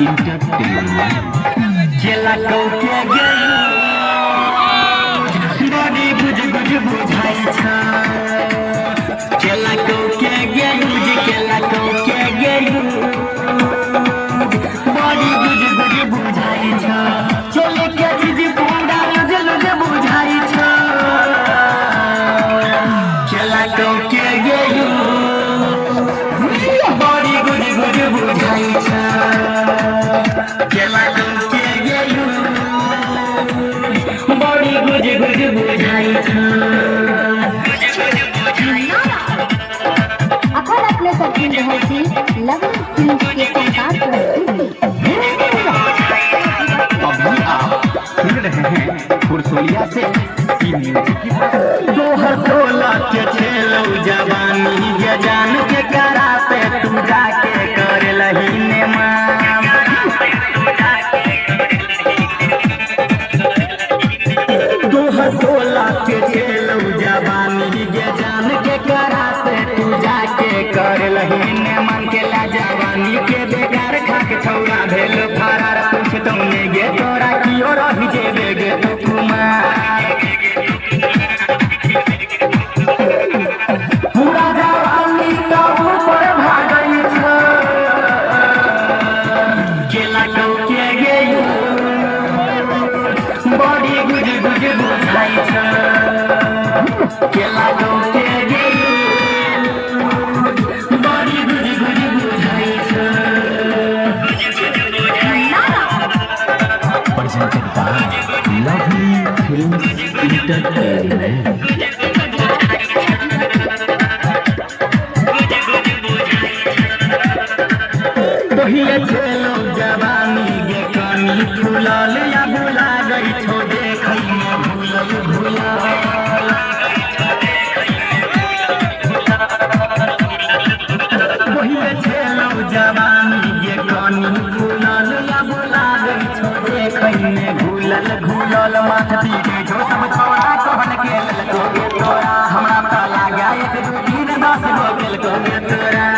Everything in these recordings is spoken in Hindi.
इंटरटेनमेंट चला को के गई बड़ी बुझ बुझ बुझाई छा चला को के गई चला को के गई बड़ी बुझ बुझ बुझाई छा चले के चीज पूरा जल जे बुझाई छा चला को के गई बड़ी बुझ बुझ बुझाई छा चला को के गई बड़ी बुझ बुझ बुझाई छा अखन अपने सचिन रहे छी लवली फिल्म के संसार पर अभी आप सुन रहे हैं फुरसोलिया से 2016 के छेलो जवानी ये जान के करा से तू जाके कर लही ने मां 2016 के छेलो जवानी ये जान के करा से तू जाके कर लही ने मन के ला जवानी के बेकार खाक छौरा भेल फरार पूछ तुमने गे तोरा कियो रही जेबे गे तो कुमार पूरा जवानी तो ऊपर भागई छ केला को के गई बड़ी गुज गुज बुझाई छ केला को के गई बड़ी गुज गुज बुझाई छ presented by Lovely Films Entertainment तोहिए छेलो जवानी गे कानी फूलल या भुला गई छो देखई में भूलल भूला तोहिए छेलो जवानी गे कानी फूलल या भुला गई छो देखई में भूलल भूलल माथ पीटे जो सब छोड़ा कहन के ललको गे तोरा हमरा पता लागा 1 2 3 10 गो गेल को गे तोरा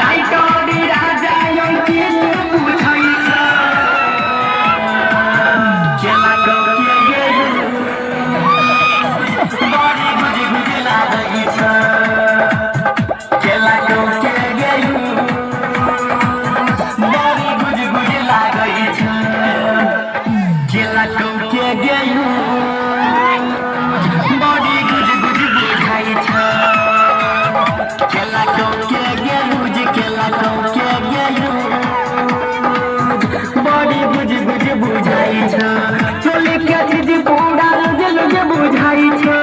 राइटोडी राजा यंकी पूछई छ चला को के गई बड़ी बुझ बुझ लागई छ चला को के गई बड़ी बुझ बुझ लागई छ चला को के गई बड़ी बुझ बुझ बुझाई छ चला को के गई केला को के गई बड़ी बुझ बुझ बुझाई छ चले के चीज पूरा जल जे बुझाई छ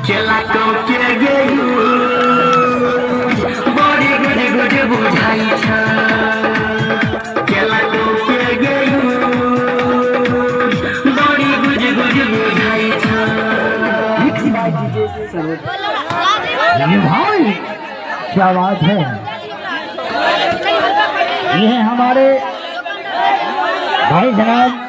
केला को के गई बड़ी बुझ बुझ बुझाई छ केला को के गई बड़ी बुझ बुझ बुझाई छ भाई क्या बात है। ये हमारे भाई जनाब